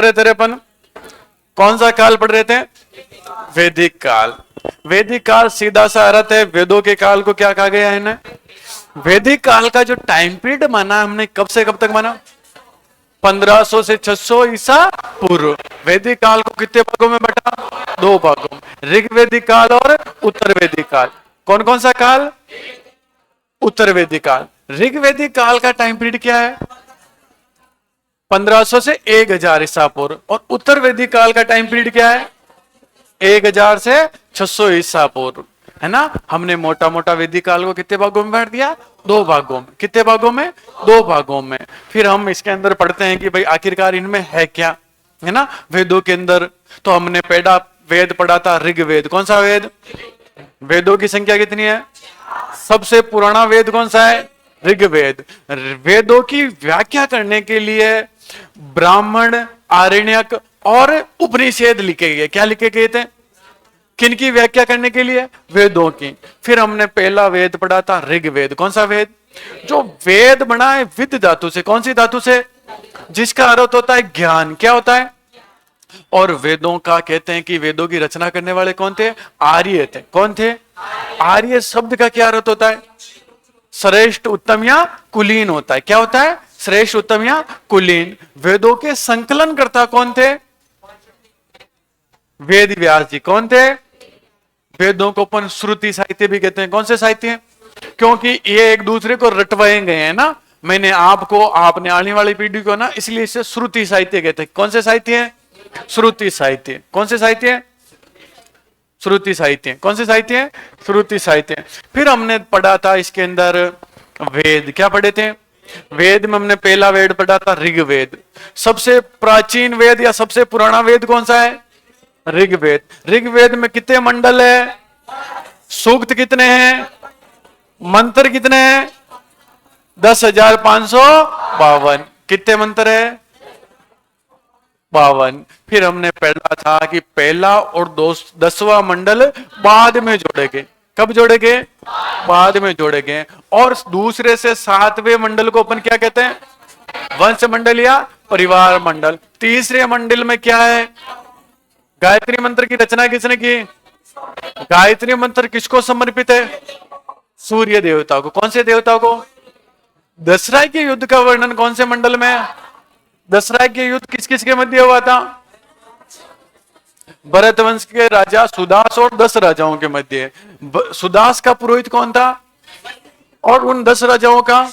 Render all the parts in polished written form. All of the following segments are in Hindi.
रहे थे अपन, कौन सा काल पढ़ रहे थे? वैदिक काल। वैदिक काल सीधा सा अर्थ है, वेदों के काल को क्या कहा गया है ना? वैदिक काल का जो टाइम पीरियड माना हमने, कब से कब तक माना? 1500 से 600 ईसा पूर्व। वैदिक काल को कितने भागों में बटा? 2 भागों में, ऋग वैदिक काल और उत्तर वैदिक काल। कौन कौन सा काल? उत्तर वैदिक काल। ऋग वैदिक काल का टाइम पीरियड क्या है? 1500 से 1000 ईसा पूर्व। और उत्तर वैदिक काल का टाइम पीरियड क्या है? 1000 से 600 ईसा पूर्व, है ना। हमने मोटा मोटा वैदिक काल को कितने भागों में बांट दिया? 2 भागों में। कितने भागों में? 2 भागों में। फिर हम इसके अंदर पढ़ते हैं कि भाई आखिरकार इनमें है क्या, है ना, वेदों के अंदर। तो हमने पहला वेद पढ़ा था ऋग्वेद। कौन सा वेद? वेदों की संख्या कितनी है? सबसे पुराना वेद कौन सा है? ऋग्वेद। वेदों की व्याख्या करने के लिए ब्राह्मण, आरण्यक और उपनिषद लिखे गए। क्या लिखे गए थे? किनकी व्याख्या करने के लिए? वेदों की। फिर हमने पहला वेद पढ़ा था ऋग्वेद। कौन सा वेद? जो वेद बना है विद धातु से। कौन सी धातु से? जिसका अर्थ होता है ज्ञान। क्या होता है? और वेदों का कहते हैं कि वेदों की रचना करने वाले कौन थे? आर्य थे। कौन थे? आर्य शब्द का क्या अर्थ होता है? श्रेष्ठ, उत्तम या कुलीन होता है। क्या होता है? श्रेष्ठ, उत्तम या कुलीन। वेदों के संकलन करता कौन थे? वेद व्यास जी। कौन थे? वेदों को अपन श्रुति साहित्य भी कहते हैं। कौन से साहित्य? क्योंकि ये एक दूसरे को रटवाए गए हैं ना। मैंने आपको, आपने आने वाली पीढ़ी को ना, इसलिए इसे श्रुति साहित्य कहते हैं। कौन से साहित्य है? श्रुति साहित्य। कौन से साहित्य है? श्रुति साहित्य। कौन से साहित्य है? श्रुति साहित्य। फिर हमने पढ़ा था इसके अंदर वेद। क्या पढ़े थे? वेद में हमने पहला वेद पढ़ा था ऋग्वेद। सबसे प्राचीन वेद या सबसे पुराना वेद कौन सा है? ऋग्वेद। ऋग्वेद में कितने मंडल है? सूक्त कितने हैं? मंत्र कितने हैं? 10,552। कितने मंत्र है? 52। फिर हमने पढ़ा था कि पहला और 10वां मंडल बाद में जोड़े गए। कब जोड़े गए? बाद में जोड़े गए। और दूसरे से 7वें मंडल को अपन क्या कहते हैं? वंश मंडल या परिवार मंडल। तीसरे मंडल में क्या है? गायत्री मंत्र की रचना किसने की? गायत्री मंत्र किसको समर्पित है? सूर्य देवता को। कौन से देवता को? दशरथ के युद्ध का वर्णन कौन से मंडल में है? दशरथ के युद्ध किस किस के मध्य हुआ था? भरत वंश के राजा सुदास और 10 राजाओं के मध्य। सुदास का पुरोहित कौन था? और उन 10 राजाओं का।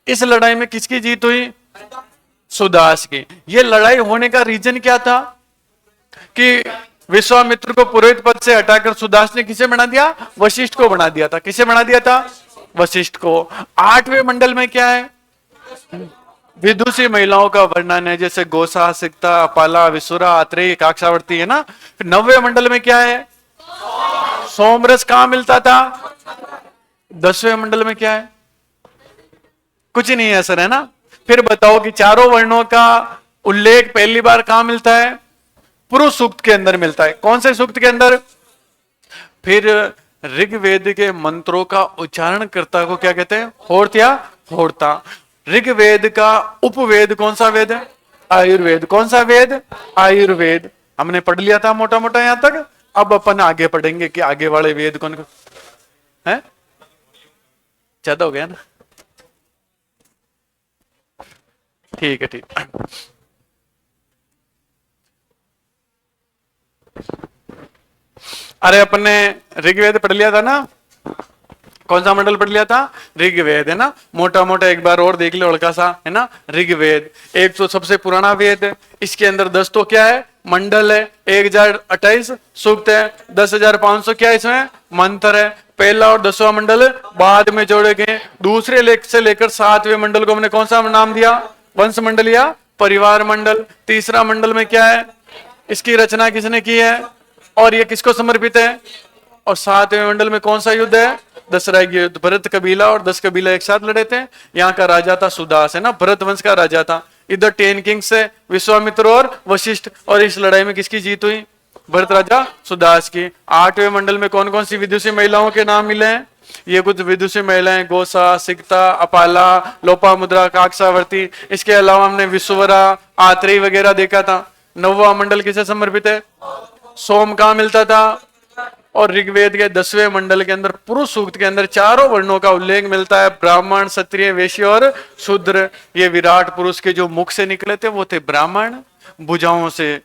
इस लड़ाई में किसकी जीत हुई? सुदास की। ये लड़ाई होने का रीजन क्या था? कि विश्वामित्र को पुरोहित पद से हटाकर सुदास ने किसे बना दिया? वशिष्ठ को बना दिया था। किसे बना दिया था? वशिष्ठ को। 8वें मंडल में क्या है? विदुषी महिलाओं का वर्णन है, जैसे गोसा, सिक्ता, अपाला, विसुरा, आत्रेय, काक्षावर्ती, है ना। फिर 9वें मंडल में क्या है? सोमरस कहां मिलता था? 10वें मंडल में क्या है? कुछ नहीं है सर, है ना। फिर बताओ कि चारों वर्णों का उल्लेख पहली बार कहां मिलता है? पुरुष सूक्त के अंदर मिलता है। कौन से सूक्त के अंदर? फिर ऋग्वेद के मंत्रों का उच्चारण करता को क्या कहते हैं? होर्त या होर्ता। ऋग्वेद का उपवेद कौन सा वेद है? आयुर्वेद। कौन सा वेद? आयुर्वेद। हमने पढ़ लिया था मोटा मोटा यहां तक। अब अपन आगे पढ़ेंगे कि आगे वाले वेद कौन है। ज्यादा हो गया ना? ठीक है, ठीक। अरे अपन ने ऋग्वेद पढ़ लिया था ना। कौन सा मंडल पढ़ लिया था? ऋग्वेद, है ना। मोटा मोटा एक बार और देख लो, हल्का सा, है ना। ऋग्वेद एक तो सबसे पुराना वेद है। इसके अंदर 10 तो क्या है? मंडल है। 1028 सूक्त है। 10,500 क्या है इसमें? मंत्र है। पहला और 10वां मंडल बाद में जोड़े गए। दूसरे लेख से लेकर 7वें मंडल को हमने कौन सा नाम दिया? वंश मंडल या परिवार मंडल। तीसरा मंडल में क्या है? इसकी रचना किसने की है और ये किसको समर्पित है? और 7वें मंडल में कौन सा युद्ध है? दशरथ की युद्ध। भरत कबीला और 10 कबीला एक साथ लड़े थे। यहाँ का राजा था सुदास, है ना, भरत वंश का राजा था। इधर 10 किंग्स है, विश्वामित्र और वशिष्ठ। और इस लड़ाई में किसकी जीत हुई? भरत राजा सुदास की। 8वें मंडल में कौन कौन सी विदुषी महिलाओं के नाम मिले हैं? ये कुछ विदुषी महिलाएं, गोसा, सिकता, अपाला, लोपामुद्रा, काकसावर्ती। इसके अलावा हमने विश्ववरा, आत्रेयी वगैरह देखा था। 9वां मंडल किसे समर्पित है? सोम कहाँ मिलता था? और ऋग्वेद के 10वें मंडल के अंदर पुरुष सूक्त के अंदर चारों वर्णों का उल्लेख मिलता है, ब्राह्मण, क्षत्रिय, वैश्य और शूद्र। ये विराट पुरुष के जो मुख से निकले थे वो थे ब्राह्मण, भुजाओं से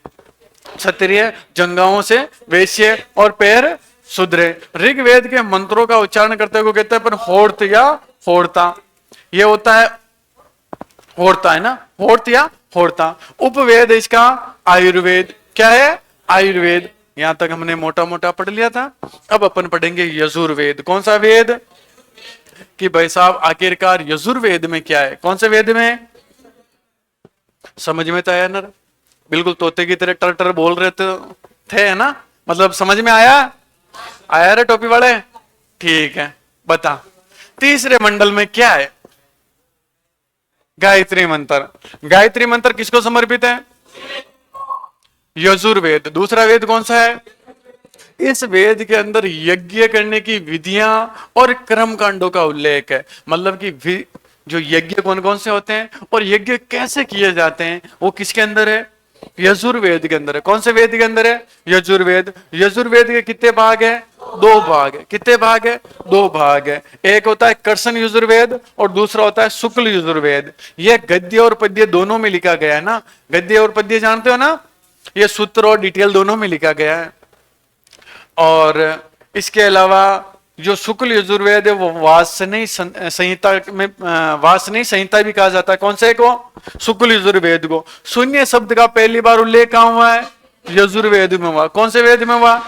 क्षत्रिय, जंघाओं से वैश्य और पैर शूद्र। ऋग्वेद के मंत्रों का उच्चारण करते हुए कहते हैं पर होर्त या होर्ता, ये होता है होर्ता है ना, होर्त या होर्ता। उपवेद इसका आयुर्वेद। क्या है? आयुर्वेद। यहां तक हमने मोटा मोटा पढ़ लिया था। अब अपन पढ़ेंगे यजुर्वेद। कौन सा वेद? कि भाई साहब आखिरकार यजुर्वेद में क्या है? कौन से वेद में? समझ में तो आया ना? बिल्कुल तोते की तरह टर टर बोल रहे थे है ना? मतलब समझ में आया? आया रे टोपी वाले? ठीक है, बता। तीसरे मंडल में क्या है? गायत्री मंत्र। गायत्री मंत्र किसको समर्पित है? यजुर्वेद। दूसरा वेद कौन सा है? इस वेद के अंदर यज्ञ करने की विधियां और कर्म कांडों का उल्लेख है। मतलब कि जो यज्ञ कौन कौन से होते हैं और यज्ञ कैसे किए जाते हैं वो किसके अंदर है? यजुर्वेद के अंदर है। कौन से वेद के अंदर है? यजुर्वेद। यजुर्वेद के कितने भाग है? 2 भाग है। कितने भाग है? 2 भाग है। एक होता है कर्षण यजुर्वेद और दूसरा होता है शुक्ल यजुर्वेद। यह गद्य और पद्य दोनों में लिखा गया है ना। गद्य और पद्य जानते हो ना? ये सूत्र और डिटेल दोनों में लिखा गया है। और इसके अलावा जो शुक्ल यजुर्वेद है वो वासनीय संहिता में, वासनीय संहिता भी कहा जाता है। कौन से को? शुक्ल यजुर्वेद को। शून्य शब्द का पहली बार उल्लेख कहां हुआ है? यजुर्वेद में हुआ। कौन से वेद में हुआ?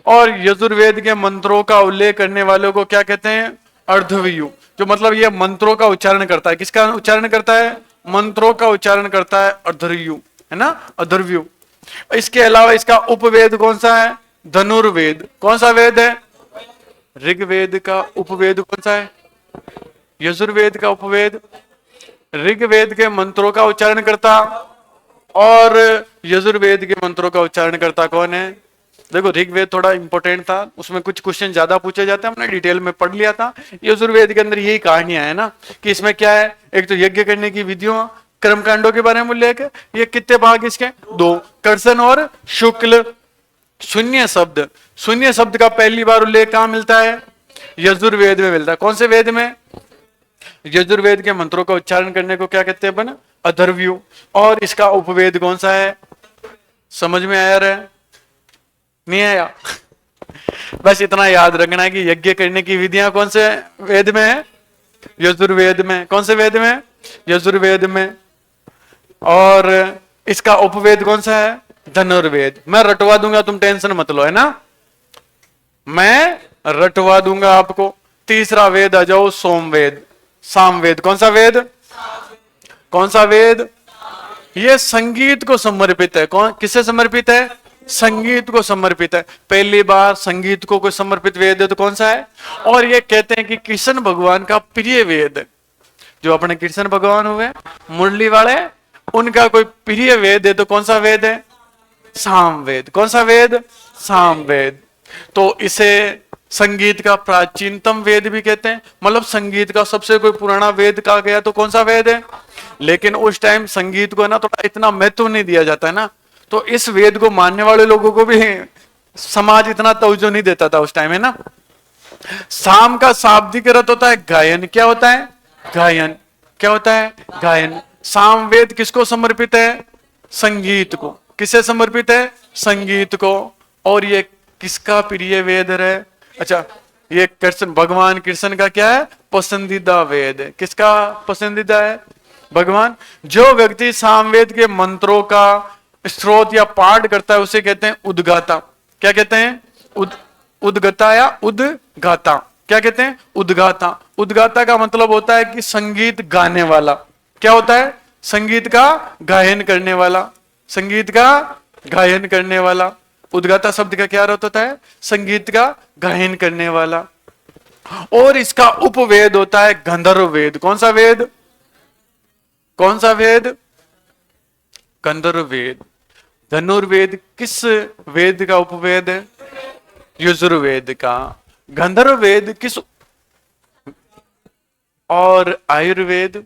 और यजुर्वेद के मंत्रों का उल्लेख करने वालों को क्या कहते हैं? अर्धव्यु। जो मतलब ये मंत्रों का उच्चारण करता है। किसका उच्चारण करता है? मंत्रों का उच्चारण करता है अर्धव्यु, है ना? अर्धव्यु। इसके अलावा इसका उपवेद कौन सा है? धनुर्वेद। कौन सा वेद है? ऋग्वेद का उपवेद कौन सा है? यजुर्वेद का उपवेद। ऋग्वेद के मंत्रों का उच्चारण करता और यजुर्वेद के मंत्रों का उच्चारण करता कौन है? देखो ऋग्वेद थोड़ा इंपॉर्टेंट था, उसमें कुछ क्वेश्चन ज्यादा पूछे जाते हैं, हमने डिटेल में पढ़ लिया था। यजुर्वेद के अंदर यही कहानियां है ना कि इसमें क्या है? एक तो यज्ञ करने की विधियों, कर्मकांडों के बारे में उल्लेख है। ये कितने भाग इसके? 2, कर्षण और शुक्ल। शून्य शब्द। शून्य शब्द का पहली बार उल्लेख कहां मिलता है? यजुर्वेद में मिलता है। कौन से वेद में? यजुर्वेद के मंत्रों का उच्चारण करने को क्या कहते हैं अपन? अथर्वव्यु। और इसका उपवेद कौन सा है? समझ में आया रहा? नहीं आया? बस इतना याद रखना है कि यज्ञ करने की विधियां कौन से वेद में है? यजुर्वेद में। कौन से वेद में? यजुर्वेद में। और इसका उपवेद कौन सा है? धनुर्वेद। मैं रटवा दूंगा, तुम टेंशन मत लो, है ना? मैं रटवा दूंगा आपको। तीसरा वेद आ जाओ, सोमवेद, सामवेद। कौन सा वेद? कौन सा वेद? ये संगीत को समर्पित है। कौन किससे समर्पित है? संगीत को समर्पित है। पहली बार संगीत को कोई समर्पित वेद है तो कौन सा है? और ये कहते हैं कि कृष्ण भगवान का प्रिय वेद, जो अपने कृष्ण भगवान हुए मुरली वाले, उनका कोई प्रिय वेद है तो कौन सा वेद है? सामवेद। कौन सा वेद? सामवेद। तो इसे संगीत का प्राचीनतम वेद भी कहते हैं। मतलब संगीत का सबसे कोई पुराना वेद कहा गया तो कौन सा वेद है? लेकिन उस टाइम संगीत को ना थोड़ा इतना महत्व नहीं दिया जाता है ना, तो इस वेद को मानने वाले लोगों को भी समाज इतना तवज्जो नहीं देता था उस टाइम, है ना? साम का शाब्दिक अर्थ होता है गायन। क्या होता है? गायन। क्या होता है? गायन। सामवेद किसको समर्पित है? संगीत को। किसे समर्पित है? संगीत को। और ये किसका प्रिय वेद है? अच्छा, ये कृष्ण भगवान कृष्ण का क्या है? पसंदीदा वेद है। किसका पसंदीदा है? भगवान। जो व्यक्ति सामवेद के मंत्रों का स्त्रोत या पाठ करता है उसे कहते हैं उद्गाता। क्या कहते हैं? उद्गता या उद्गाता। क्या कहते हैं? उद्गाता। उद्गाता का मतलब होता है कि संगीत गाने वाला। क्या होता है? संगीत का गायन करने वाला। संगीत का गायन करने वाला। उद्गाता शब्द का क्या अर्थ होता है? संगीत का गायन करने वाला। और इसका उपवेद होता है गंधर्व वेद। कौन सा वेद? कौन सा वेद? गंधर्व वेद। धनुर्वेद किस वेद का उपवेद है? यजुर्वेद का। गंधर्ववेद किस, और आयुर्वेद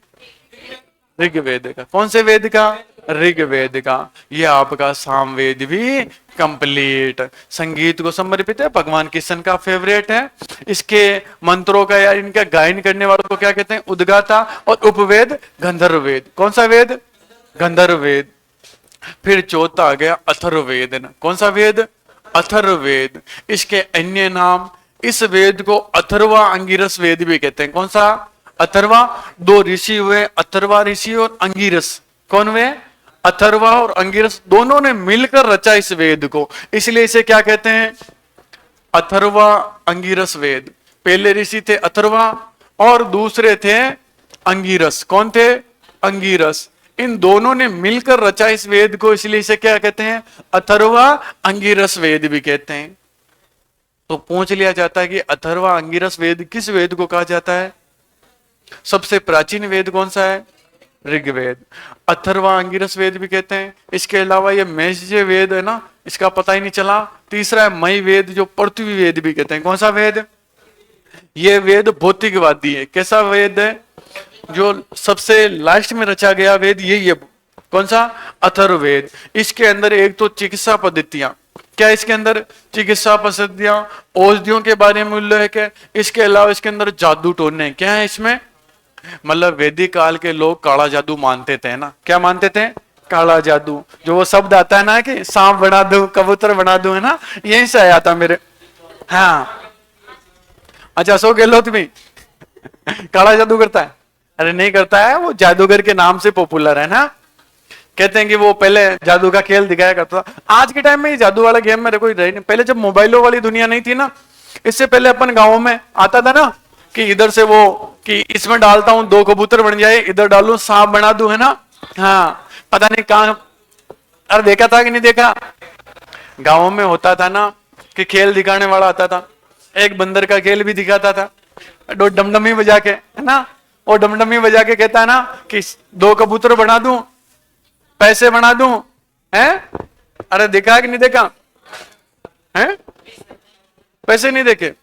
ऋग्वेद का। कौन से वेद का? ऋग्वेद का। ये आपका सामवेद भी कंप्लीट। संगीत को समर्पित है, भगवान कृष्ण का फेवरेट है। इसके मंत्रों का या इनका गायन करने वालों को क्या कहते हैं? उद्गाता। और उपवेद गंधर्ववेद। कौन सा वेद? गंधर्ववेद। फिर चौथा आ गया अथर्ववेद। कौन सा वेद? अथर्ववेद। इसके अन्य नाम, इस वेद को अथर्वा अंगिरस वेद भी कहते हैं। कौन सा? अथर्वा। दो ऋषि हुए, अथर्वा ऋषि और अंगिरस। कौन हुए? अथर्वा और अंगिरस, दोनों ने मिलकर रचा इस वेद को, इसलिए इसे क्या कहते हैं? अथर्वा अंगिरस वेद। पहले ऋषि थे अथर्वा और दूसरे थे अंगिरस। कौन थे? अंगिरस। इन दोनों ने मिलकर रचा इस वेद को, इसलिए इसे क्या कहते हैं? अथर्वा अंगिरस वेद भी कहते हैं। तो पूछ लिया जाता है कि अथर्वा अंगिरस वेद किस वेद को कहा जाता है? सबसे प्राचीन वेद कौन सा है? ऋग्वेद। अथर्वा अंगिरस वेद भी कहते हैं। इसके अलावा ये मैस्य वेद है ना, इसका पता ही नहीं चला। तीसरा है मई वेद, जो पृथ्वी वेद भी कहते हैं। कौन सा वेद? ये वेद भौतिकवादी है। कैसा वेद है? जो सबसे लास्ट में रचा गया वेद यही है। कौन सा? अथर्ववेद। इसके अंदर एक तो चिकित्सा पद्धतियां, क्या इसके अंदर चिकित्सा पद्धतियां, औषधियों के बारे में उल्लेख है। इसके अलावा इसके अंदर जादू टोने क्या है इसमें? मतलब वैदिक काल के लोग काला जादू मानते थे ना। क्या मानते थे? काला जादू। जो वो शब्द आता है ना कि सांप बना दो, कबूतर बना दो, है ना, यहीं से आया था मेरे। हाँ, अच्छा, अशोक गहलोत भी काला जादू करता है? अरे नहीं करता है, वो जादूगर के नाम से पॉपुलर है ना। कहते हैं कि वो पहले जादू का खेल दिखाया करता था। आज के टाइम में ये जादू वाला गेम मेरे कोई रही नहीं। पहले जब मोबाइलों वाली दुनिया नहीं थी ना, इससे पहले अपन गाँव में आता था ना कि इधर से वो कि इसमें डालता हूं 2 कबूतर बन जाए, इधर डालू सांप बना दूं, है ना। हाँ, पता नहीं कहां। अरे देखा था कि नहीं देखा? गाँव में होता था ना कि खेल दिखाने वाला आता था, एक बंदर का खेल भी दिखाता था, डमडमी बजा के, है ना। और डमडमी बजा के कहता है ना कि 2 कबूतर बना दूं, पैसे बना दूं, है। अरे देखा कि नहीं देखा? है, पैसे नहीं देखे?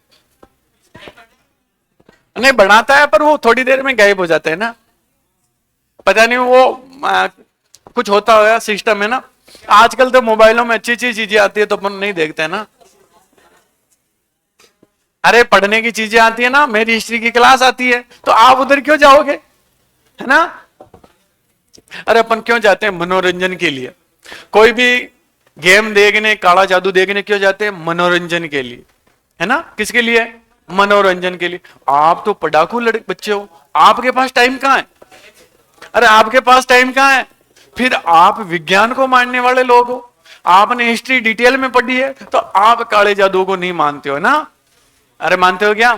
नहीं, बनाता है पर वो थोड़ी देर में गायब हो जाते हैं ना। पता नहीं वो कुछ होता होगा सिस्टम है ना। आजकल तो मोबाइलों में अच्छी अच्छी चीजें आती है तो अपन नहीं देखते ना। अरे पढ़ने की चीजें आती है ना, मेरी हिस्ट्री की क्लास आती है, तो आप उधर क्यों जाओगे, है ना। अरे अपन क्यों जाते हैं? मनोरंजन के लिए। कोई भी गेम देखने, काला जादू देखने क्यों जाते हैं? मनोरंजन के लिए, है ना। किसके लिए? मनोरंजन के लिए। आप तो पढ़ाकू लड़के बच्चे हो, आपके पास टाइम कहां है? अरे आपके पास टाइम कहां है? फिर आप विज्ञान को मानने वाले लोग हो, आपने हिस्ट्री डिटेल में पढ़ी है, तो आप काले जादू को नहीं मानते हो ना। अरे मानते हो क्या?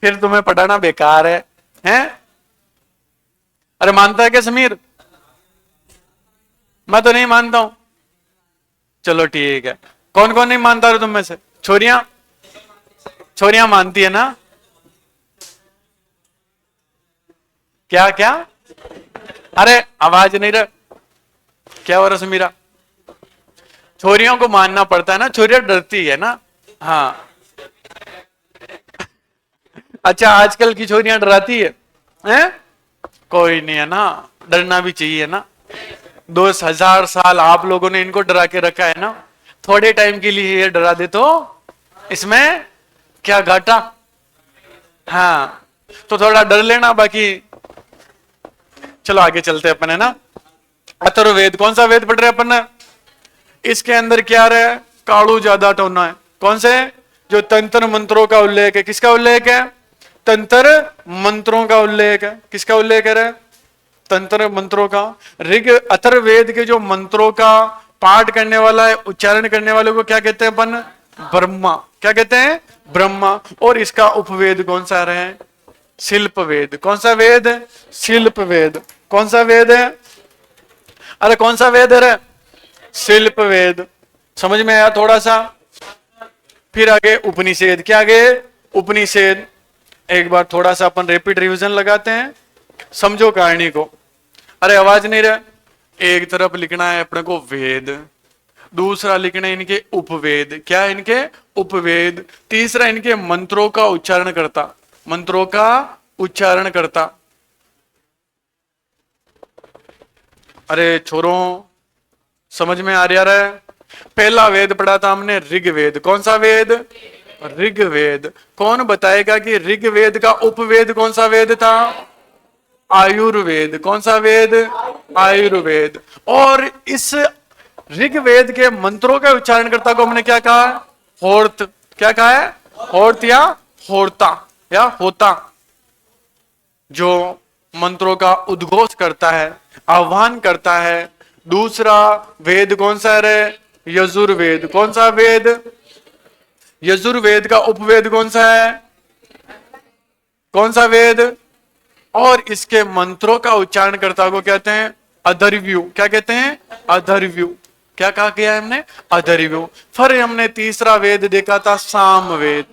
फिर तुम्हें पढ़ाना बेकार है, हैं? अरे मानता है क्या समीर? मैं तो नहीं मानता हूं। चलो ठीक है, कौन कौन नहीं मानता है तुम में से? छोरियां? छोरियां मानती है ना? क्या क्या? अरे आवाज नहीं रहा, क्या हो रहा समीरा? छोरियों को मानना पड़ता है ना, छोरियां डरती है ना। हाँ, अच्छा, आजकल की छोरियां डराती है, हैं? कोई नहीं है ना, डरना भी चाहिए ना। 2000 साल आप लोगों ने इनको डरा के रखा है ना, थोड़े टाइम के लिए ये डरा दे तो इसमें क्या घाटा। हाँ, तो थोड़ा डर लेना, बाकी चलो आगे चलते अपन, है ना। अथर्ववेद, कौन सा वेद पढ़ रहे अपन? इसके अंदर क्या रहे? कालू ज्यादा टोना है। कौन से? जो तंत्र मंत्रों का उल्लेख है। किसका उल्लेख है? तंत्र मंत्रों का उल्लेख है। किसका उल्लेख है? तंत्र मंत्रों का। ऋग अथर्ववेद के जो मंत्रों का पाठ करने वाला है, उच्चारण करने वाले को क्या कहते हैं अपन? ब्रह्मा। क्या कहते हैं? ब्रह्मा। और इसका उपवेद कौन सा रहे? शिल्प वेद। कौन सा वेद? शिल्प वेद। कौन सा वेद है? अरे कौन सा वेद है? शिल्प वेद। समझ में आया थोड़ा सा? फिर आगे उपनिषेद। क्या आगे? उपनिषेद। एक बार थोड़ा सा अपन रैपिड रिवीजन लगाते हैं, समझो कहानी को। अरे आवाज नहीं रहा, एक तरफ लिखना है अपने को वेद, दूसरा लिखना है इनके उपवेद। क्या है इनके? उपवेद। तीसरा इनके मंत्रों का उच्चारण करता, मंत्रों का उच्चारण करता। अरे छोरों, समझ में आ रहा है? पहला वेद पढ़ा था हमने ऋग्वेद। कौन सा वेद? ऋग्वेद। कौन बताएगा कि ऋग्वेद का उपवेद कौन सा वेद था? आयुर्वेद। कौन सा वेद? आयुर्वेद। और इस ऋग्वेद के मंत्रों का उच्चारण करता को हमने क्या कहा? होर्त। क्या कहा है? होर्त या होर्ता या होता, जो मंत्रों का उद्घोष करता है, आह्वान करता है। दूसरा वेद कौन सा है? यजुर्वेद। कौन सा वेद? यजुर्वेद का उपवेद कौन सा है? कौन सा वेद? और इसके मंत्रों का उच्चारण करता को कहते हैं अधर्व्यू। क्या कहते हैं? अधर्व्यू। क्या कहा गया है हमने? अधर्व्यू। फिर हमने तीसरा वेद देखा था सामवेद,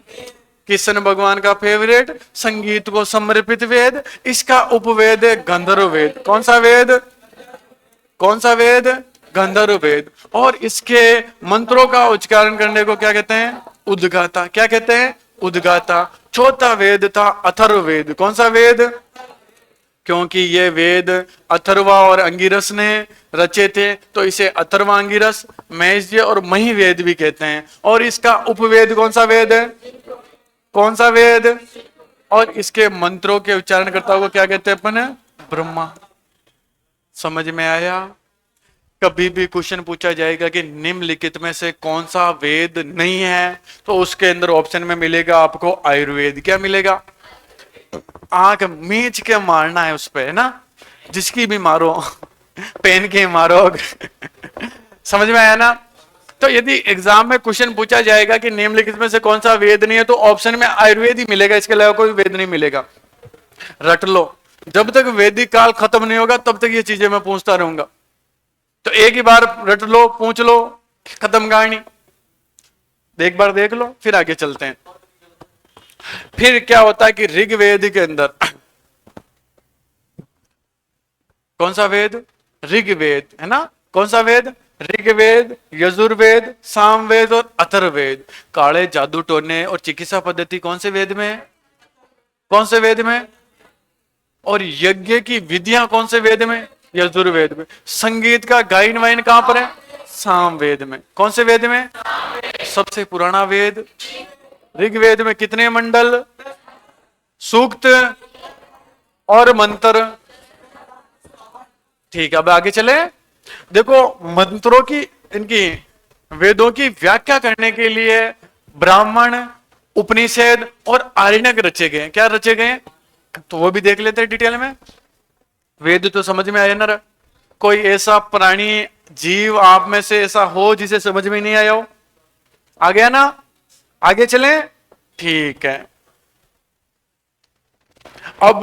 कृष्ण भगवान का फेवरेट, संगीत को समर्पित वेद। इसका उपवेद है गंधर्व वेद। कौन सा वेद? कौन सा वेद? गंधर्व वेद। और इसके मंत्रों का उच्चारण करने को क्या कहते हैं? उद्गाता। क्या कहते हैं? उद्गाता। चौथा वेद था अथर्ववेद। कौन सा वेद? क्योंकि ये वेद अथर्वा और अंगिरस ने रचे थे, तो इसे अथर्वांगिरस, मैज्य और मही वेद भी कहते हैं। और इसका उपवेद कौन सा वेद है? कौन सा वेद? और इसके मंत्रों के उच्चारण करता को क्या कहते हैं अपन? ब्रह्मा। समझ में आया? कभी भी क्वेश्चन पूछा जाएगा कि निम्नलिखित में से कौन सा वेद नहीं है, तो उसके अंदर ऑप्शन में मिलेगा आपको आयुर्वेद। क्या मिलेगा? आंख मीच के मारना है उस पे, है ना, जिसकी भी मारो पेन के मारो समझ में आया ना? तो यदि एग्जाम में क्वेश्चन पूछा जाएगा कि निम्नलिखित में से कौन सा वेद नहीं है, तो ऑप्शन में आयुर्वेद ही मिलेगा, इसके अलावा कोई वेद नहीं मिलेगा। रट लो, जब तक वैदिक काल खत्म नहीं होगा तब तक ये चीजें मैं पूछता रहूंगा। तो एक ही बार रट लो, पूछ लो, खत्म कहानी। एक बार देख लो, फिर आगे चलते हैं। फिर क्या होता है कि ऋग्वेद के अंदर कौन सा वेद? ऋग्वेद, है ना? कौन सा वेद? ऋग्वेद, यजुर्वेद, सामवेद और अथर्ववेद। काले जादू टोने और चिकित्सा पद्धति कौन से वेद में? कौन से वेद में? और यज्ञ की विधियां कौन से वेद में? यजुर्वेद में। संगीत का गायन वायन कहां पर है? सामवेद में। कौन से वेद में? सबसे पुराना वेद ऋग्वेद में कितने मंडल, सूक्त और मंत्र? ठीक है, अब आगे चले। देखो, मंत्रों की, इनकी वेदों की व्याख्या करने के लिए ब्राह्मण, उपनिषद और आरण्यक रचे गए। क्या रचे गए? तो वो भी देख लेते हैं डिटेल में। वेद तो समझ में आया ना? कोई ऐसा प्राणी, जीव आप में से ऐसा हो जिसे समझ में नहीं आया हो? आ गया ना? आगे चलें। ठीक है, अब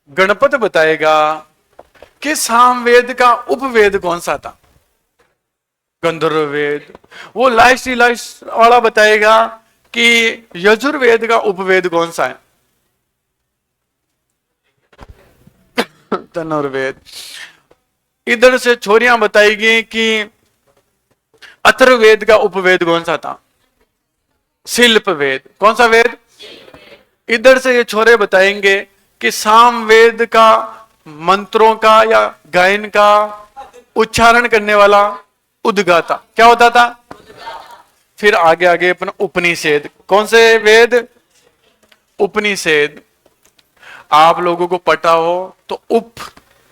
गणपत बताएगा कि सामवेद का उपवेद कौन सा था? गंधर्व वेद। वो लास्ट वाला बताएगा कि यजुर्वेद का उपवेद कौन सा है? धनुर्वेद। इधर से छोरियां बताएगी कि अथर्ववेद का उपवेद कौन सा था? शिल्प वेद। कौन सा वेद? इधर से ये छोरे बताएंगे कि सामवेद का मंत्रों का या गायन का उच्चारण करने वाला उद्गाता क्या होता था? फिर आगे आगे अपना उपनिषद। कौन से वेद? उपनिषद। आप लोगों को पता हो तो उपनिषद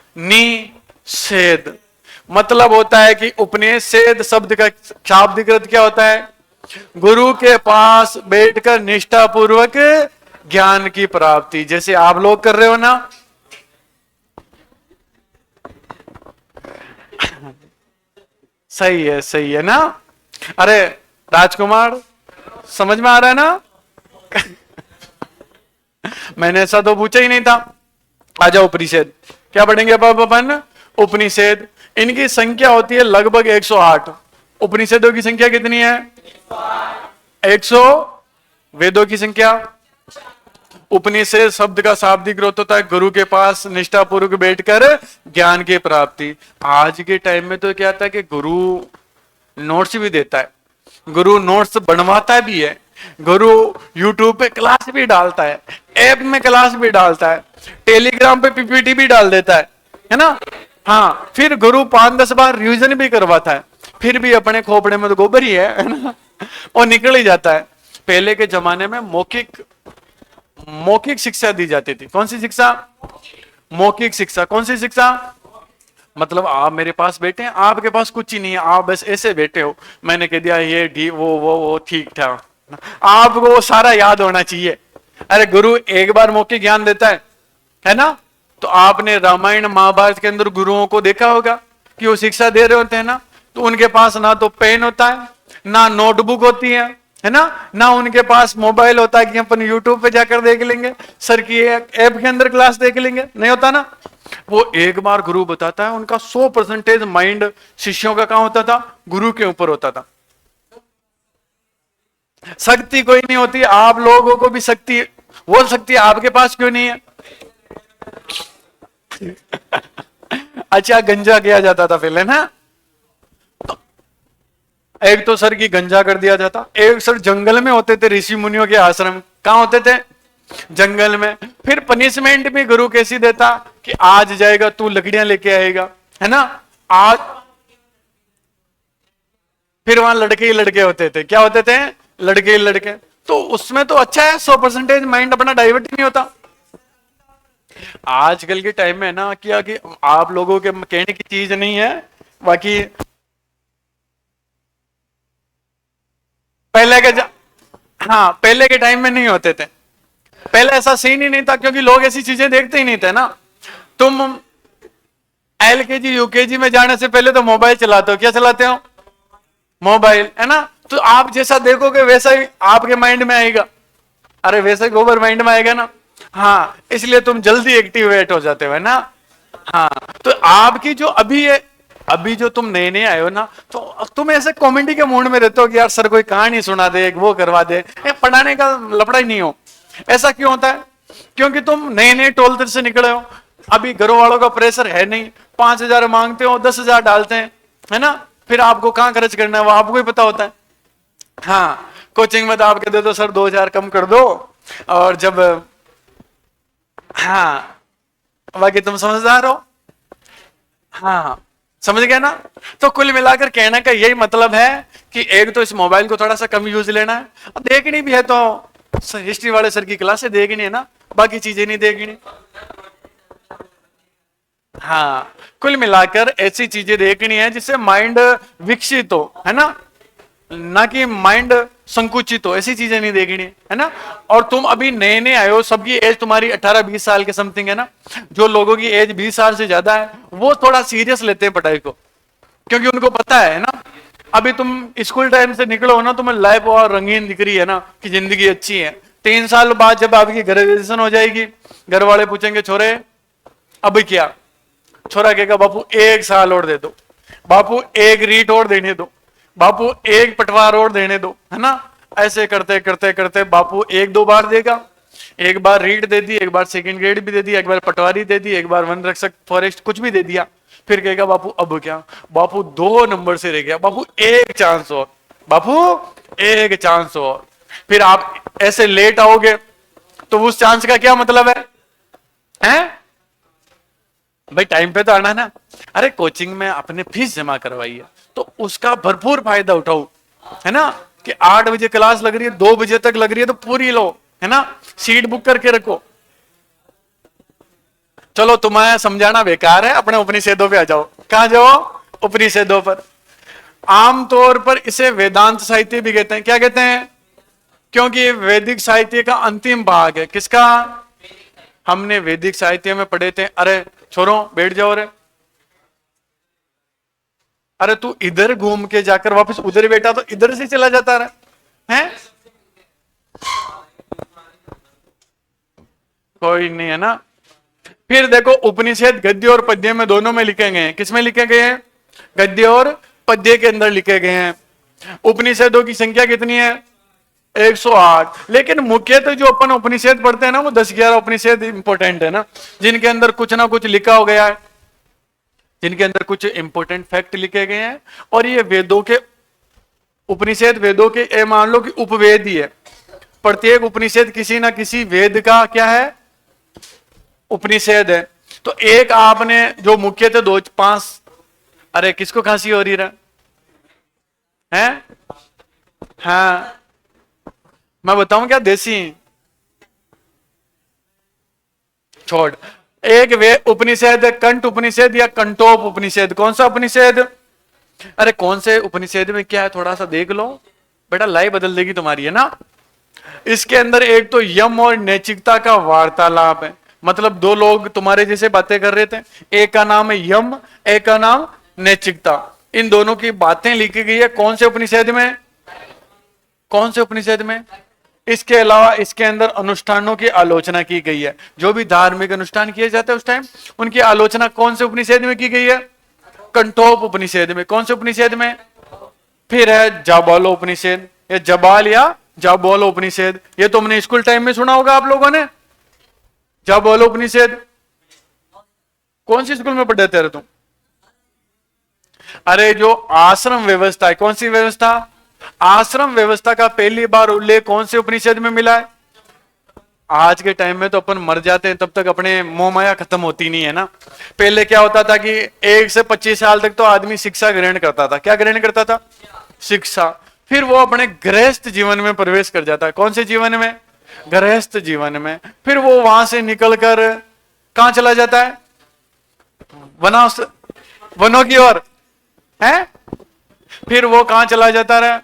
मतलब होता है कि उपनिषद शब्द का शाब्दिक अर्थ क्या होता है? गुरु के पास बैठकर निष्ठा पूर्वक ज्ञान की प्राप्ति, जैसे आप लोग कर रहे हो ना। सही है ना? अरे राजकुमार, समझ में आ रहा है ना? मैंने ऐसा तो पूछा ही नहीं था। आ जाओ उपनिषद। क्या पढ़ेंगे अब अपन? उपनिषद। इनकी संख्या होती है लगभग 108। उपनिषदों की संख्या कितनी है? 100। वेदों की संख्या उपनिषद शब्द का शाब्दिक अर्थ होता है गुरु के पास निष्ठापूर्वक बैठकर ज्ञान की प्राप्ति। आज के टाइम में तो क्या आता है कि गुरु नोट्स भी देता है, गुरु नोट्स बनवाता भी है, गुरु यूट्यूब पे क्लास भी डालता है, ऐप में क्लास भी डालता है, टेलीग्राम पे पीपीटी भी डाल देता है ना। हाँ, फिर गुरु 5-10 बार रिवीजन भी करवाता है, फिर भी अपने खोपड़े में तो गोबर ही है ना, और निकल ही जाता है। पहले के जमाने में मौखिक शिक्षा दी जाती थी। कौन सी शिक्षा? मौखिक शिक्षा। कौन सी शिक्षा? मतलब आप मेरे पास बैठे हैं, आपके पास कुछ ही नहीं है, आप बस ऐसे बैठे हो, मैंने कह दिया ये डी वो ठीक था, आपको वो सारा याद होना चाहिए। अरे गुरु एक बार मौखिक ज्ञान देता है ना। तो आपने रामायण महाभारत के अंदर गुरुओं को देखा होगा कि वो शिक्षा दे रहे होते हैं ना, तो उनके पास ना तो पेन होता है, ना नोटबुक होती है ना उनके पास मोबाइल होता है कि अपन यूट्यूब पे जाकर देख लेंगे, सर की ऐप के अंदर क्लास देख लेंगे, नहीं होता ना। वो एक बार गुरु बताता है, उनका 100% माइंड शिष्यों का कहां होता था? गुरु के ऊपर होता था। शक्ति कोई नहीं होती, आप लोगों को भी शक्ति, वो शक्ति आपके पास क्यों नहीं है? अच्छा, गंजा किया जाता था पहले ना, एक तो सर की गंजा कर दिया जाता, एक सर जंगल में होते थे, ऋषि मुनियों के आश्रम कहां होते थे? जंगल में। फिर पनिशमेंट भी गुरु कैसी देता कि आज जाएगा तू लकड़ियां लेके आएगा, है ना। आज फिर वहां लड़के ही लड़के होते थे, क्या होते थे? लड़के ही लड़के। तो उसमें तो अच्छा है, 100% माइंड अपना डाइवर्ट नहीं होता। आजकल के टाइम में ना क्या कि आप लोगों के कहने की चीज नहीं है, बाकी पहले के टाइम में नहीं होते थे। पहले ऐसा सीन ही नहीं था, क्योंकि लोग ऐसी चीजें देखते ही नहीं थे ना। तुम एलकेजी यूकेजी में जाने से पहले तो मोबाइल चलाते हो, क्या चलाते हो? मोबाइल, है ना। तो आप जैसा देखोगे वैसा ही आपके माइंड में आएगा, अरे वैसा ही गोबर माइंड में आएगा ना। हाँ, इसलिए तुम जल्दी एक्टिवेट हो जाते हो, है ना। हाँ, तो आपकी जो अभी जो तुम नए नए आए हो ना, तो तुम ऐसे कॉमेडी के मूड में रहते हो कि यार सर कोई कहानी सुना दे, वो करवा दे, पढ़ाने का लफड़ा ही नहीं हो। ऐसा क्यों होता है? क्योंकि तुम नए नए टोल से निकले हो, अभी घरों वालों का प्रेशर है नहीं, 5,000 मांगते हो, 10,000 डालते हैं, है ना। फिर आपको कहां खर्च करना है वो आपको ही पता होता है। हाँ, कोचिंग में तो आप कहते हो सर 2,000 कम कर दो, और जब हाँ, बाकी तुम समझदार हो। हाँ, समझ गया ना। तो कुल मिलाकर कहने का यही मतलब है कि एक तो इस मोबाइल को थोड़ा सा कम यूज लेना है, और देखनी भी है तो हिस्ट्री वाले सर की क्लासें देखनी है ना, बाकी चीजें नहीं देखनी। हाँ, कुल मिलाकर ऐसी चीजें देखनी है जिससे माइंड विकसित हो, है ना कि माइंड संकुचित हो, ऐसी चीजें नहीं देखनी है ना। और तुम अभी नए नए आए हो, सबकी एज तुम्हारी 18-20 साल के समथिंग है ना। जो लोगों की एज 20 साल से ज्यादा है वो थोड़ा सीरियस लेते हैं पढ़ाई को, क्योंकि उनको पता है ना। अभी तुम स्कूल टाइम से निकलो हो ना, तुम्हें लाइफ और रंगीन दिख रही है ना, कि जिंदगी अच्छी है। 3 साल बाद जब आपकी ग्रेजुएशन हो जाएगी, घर वाले पूछेंगे छोरे अब क्या? छोरा कहेगा बापू 1 साल और दे दो, बापू 1 रीट और देने दो, बापू 1 पटवार और देने दो, है ना। ऐसे करते करते करते बापू 1-2 बार देगा, एक बार रीट दे दी, एक बार सेकंड ग्रेड भी दे दी, एक बार पटवारी दे दी, एक बार वन रक्षक फॉरेस्ट कुछ भी दे दिया। फिर कहेगा बापू अब क्या? बापू 2 नंबर से रह गया, बापू 1 चांस और, बापू 1 चांस और। फिर आप ऐसे लेट आओगे तो उस चांस का क्या मतलब है? भाई टाइम पे तो आना ना। अरे कोचिंग में आपने फीस जमा करवाई है तो उसका भरपूर फायदा उठाओ, है ना। कि 8 बजे क्लास लग रही है, 2 बजे तक लग रही है तो पूरी लो, है ना। सीट बुक करके रखो। चलो तुम्हें समझाना बेकार है, अपने उपनिषदों पे आ जाओ। कहां जाओ? उपनिषदों पर। आमतौर पर इसे वेदांत साहित्य भी कहते हैं। क्या कहते हैं? क्योंकि वैदिक साहित्य का अंतिम भाग है। किसका? हमने वैदिक साहित्य में पढ़े थे। अरे छोरो बैठ जाओ रे, अरे तू इधर घूम के जाकर वापस उधर बैठा तो इधर से चला जाता रहा है। कोई नहीं, है ना। फिर देखो उपनिषद गद्य और पद्य में दोनों में लिखे गए हैं। किसमें लिखे गए हैं? गद्य और पद्य के अंदर लिखे गए हैं। उपनिषदों की संख्या कितनी है? 108। लेकिन मुख्यतः जो अपन उपनिषद पढ़ते हैं ना, वो 10-11 उपनिषद इंपॉर्टेंट है ना, जिनके अंदर कुछ ना कुछ लिखा हो गया है, जिनके अंदर कुछ इंपॉर्टेंट फैक्ट लिखे गए हैं। और ये वेदों के उपनिषद, वेदों के, ये मान लो कि उपवेद ही है। प्रत्येक उपनिषद किसी ना किसी वेद का क्या है, उपनिषद है। तो एक आपने जो मुख्य थे 2-5, अरे किसको खांसी हो रही है? हाँ, मैं बताऊं क्या? देसी छोड़। एक वे उपनिषद कंठ उपनिषद या कंटोप उपनिषद। कौन सा उपनिषद? अरे कौन से उपनिषद में क्या है, थोड़ा सा देख लो बेटा, लाई बदल देगी तुम्हारी, है ना। इसके अंदर एक तो यम और नैतिकता का वार्तालाप है। मतलब दो लोग तुम्हारे जैसे बातें कर रहे थे, एक का नाम है यम, एक का नाम नैतिकता। इन दोनों की बातें लिखी गई है कौन से उपनिषद में? कौन से उपनिषद में? इसके अलावा इसके अंदर अनुष्ठानों की आलोचना की गई है। जो भी धार्मिक अनुष्ठान किए जाते हैं उस टाइम, उनकी आलोचना कौन से उपनिषद में की गई है? कंठोप उपनिषद में। कौन से उपनिषद में? फिर है जाबालो उपनिषद, या जबाल या जाबालो उपनिषद। ये तो हमने स्कूल टाइम में सुना होगा आप लोगों ने, जाबालो उपनिषद। कौन सी स्कूल में पढ़े थे तुम? अरे जो आश्रम व्यवस्था है, कौन सी व्यवस्था? आश्रम व्यवस्था का पहली बार उल्लेख कौन से उपनिषद में मिला है? आज के टाइम में तो अपन मर जाते हैं, तब तक अपने मोह माया खत्म होती नहीं है ना। पहले क्या होता था कि 1 से 25 साल तक तो आदमी शिक्षा ग्रहण करता था। क्या ग्रहण करता था? शिक्षा। फिर वो अपने गृहस्थ जीवन में प्रवेश कर जाता है। कौन से जीवन में? गृहस्थ जीवन में। फिर वो वहां से निकलकर कहां चला जाता है? वनों की ओर है। फिर वो कहां चला जाता है?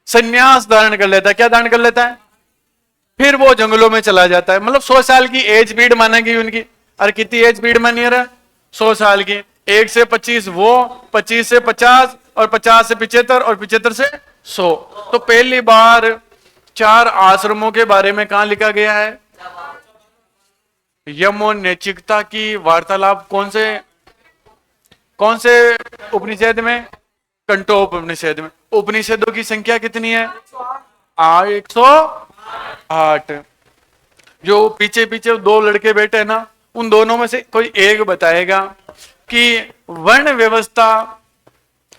संन्यास धारण कर लेता है। क्या धारण कर लेता है? फिर वो जंगलों में चला जाता है। मतलब 100 साल की एज पीरियड मानेगी उनकी। अरे कितनी एज पीरियड मानी है? 100 साल की। 1 से 25 वो, 25 से 50, और 50 से 75, और 75 से 100। तो पहली बार 4 आश्रमों के बारे में कहां लिखा गया है? यम और नैतिकता की वार्तालाप कौन से उपनिषद में? कंठोप उपनिषद में। उपनिषदों की संख्या कितनी है? 108। जो पीछे पीछे 2 लड़के बैठे हैं ना, उन दोनों में से कोई एक बताएगा कि वर्ण व्यवस्था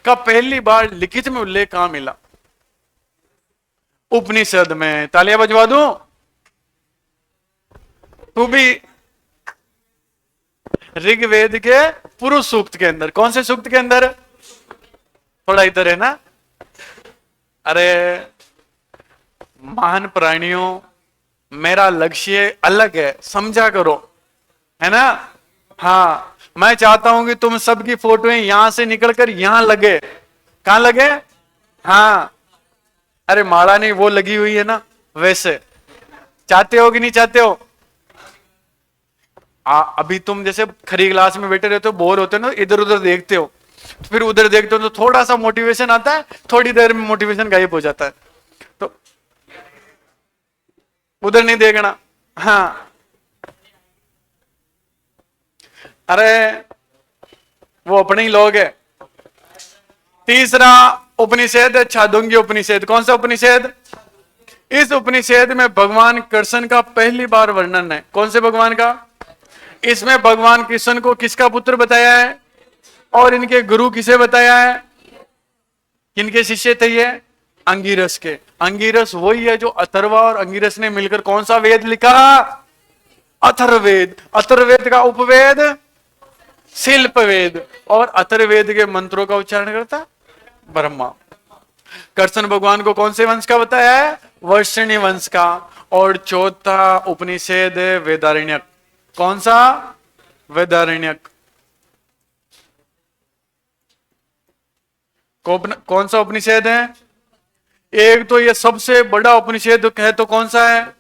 का पहली बार लिखित में उल्लेख कहां मिला? उपनिषद में। तालियां बजवा दूं? तू भी ऋग्वेद के पुरुष सूक्त के अंदर। कौन से सूक्त के अंदर? थोड़ा इधर है ना। अरे महान प्राणियों, मेरा लक्ष्य अलग है, समझा करो, है ना। हाँ, मैं चाहता हूं कि तुम सबकी फोटोएं यहां से निकलकर यहां लगे। कहां लगे? हाँ, अरे माला नहीं, वो लगी हुई है ना, वैसे चाहते हो कि नहीं चाहते हो? अभी तुम जैसे खरी क्लास में बैठे रहते हो, बोर होते हो ना, इधर उधर देखते हो, तो फिर उधर देखते हो तो थोड़ा सा मोटिवेशन आता है, थोड़ी देर में मोटिवेशन गायब हो जाता है। तो उधर नहीं देखना। हाँ, अरे वो अपने ही लोग है। तीसरा उपनिषद है छांदोग्य उपनिषद। कौन सा उपनिषद? इस उपनिषद में भगवान कृष्ण का पहली बार वर्णन है। कौन से भगवान का? इसमें भगवान कृष्ण को किसका पुत्र बताया है, और इनके गुरु किसे बताया है? किनके शिष्य थे ये? अंगिरस के। अंगिरस वही है जो अथर्वा और अंगिरस ने मिलकर कौन सा वेद लिखा? अथर्ववेद। अथर्ववेद का उपवेद शिल्पवेद, और अथर्ववेद के मंत्रों का उच्चारण करता ब्रह्मा। कृष्ण भगवान को कौन से वंश का बताया है? वर्षणी वंश का। और चौथा उपनिषद वेदारण्यक। कौन सा? वेदारण्यक। कौन सा उपनिषद है? एक तो ये सबसे बड़ा उपनिषद है, तो कौन सा है?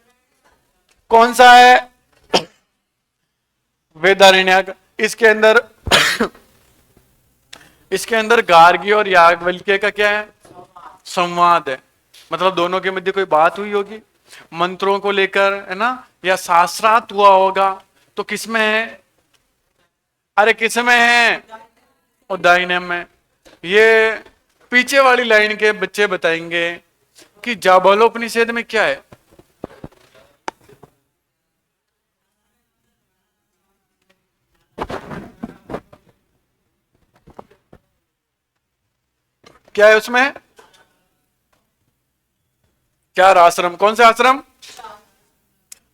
कौन सा है? वेदारण्यक। इसके अंदर गार्गी और याज्ञवल्क्य का क्या है? संवाद है। मतलब दोनों के मध्य कोई बात हुई होगी मंत्रों को लेकर, है ना, या शास्त्रार्थ हुआ होगा। तो किसमें है? अरे किसमें है? उदाहरण में। ये पीछे वाली लाइन के बच्चे बताएंगे कि जाबालोपनिषद में क्या है? क्या है उसमें? चार आश्रम। कौन से आश्रम?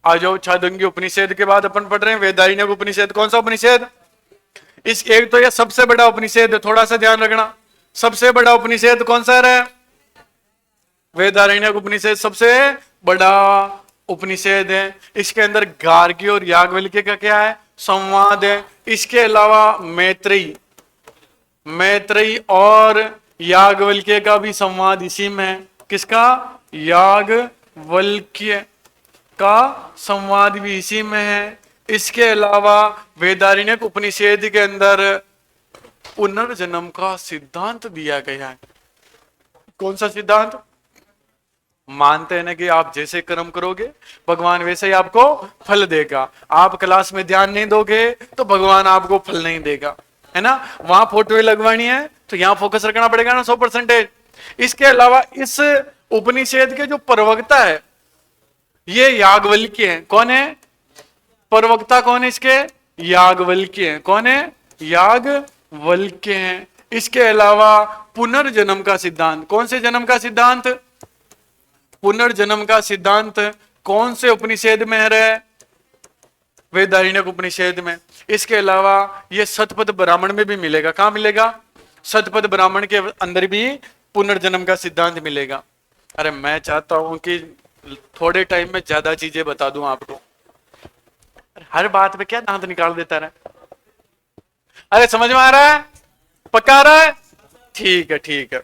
आ जाओ, छादंगी उपनिषद के बाद अपन पढ़ रहे हैं वेदारण्यक उपनिषद। कौन सा उपनिषद? इस एक तो यह सबसे बड़ा उपनिषद है, थोड़ा सा ध्यान रखना। सबसे बड़ा उपनिषद कौन सा है? वेदारण्यक उपनिषद सबसे बड़ा उपनिषद है। इसके अंदर गार्गी और याज्ञवल्क्य का क्या है? संवाद है। इसके अलावा मैत्रेयी और याज्ञवल्क्य का भी संवाद इसी में है। किसका? याज्ञवल्क्य का संवाद भी इसी में है। इसके अलावा वेदारण्यक उपनिषद के अंदर पुनर्जन्म का सिद्धांत दिया गया है। कौन सा सिद्धांत? मानते हैं ना कि आप जैसे कर्म करोगे भगवान वैसे ही आपको फल देगा। आप क्लास में ध्यान नहीं दोगे तो भगवान आपको फल नहीं देगा, है ना। वहां फोटो लगवानी है तो यहां फोकस रखना पड़ेगा ना 100%। इसके अलावा इस उपनिषद के जो प्रवक्ता है ये याज्ञवल्क्य है। कौन है प्रवक्ता? कौन है इसके? याज्ञवल्क्य है। कौन है? याज्ञवल्क्य है। इसके अलावा पुनर्जन्म का सिद्धांत। कौन से जन्म का सिद्धांत? पुनर्जन्म का सिद्धांत कौन से उपनिषद में है? वेदारण्यक उपनिषद में। इसके अलावा यह शतपथ ब्राह्मण में भी मिलेगा। कहां मिलेगा? शतपथ ब्राह्मण के अंदर भी पुनर्जन्म का सिद्धांत मिलेगा। अरे मैं चाहता हूं कि थोड़े टाइम में ज्यादा चीजें बता दूं आपको। हर बात में क्या दांत निकाल देता रहा? अरे समझ में आ रहा है? पक्का आ रहा है? ठीक है, ठीक है।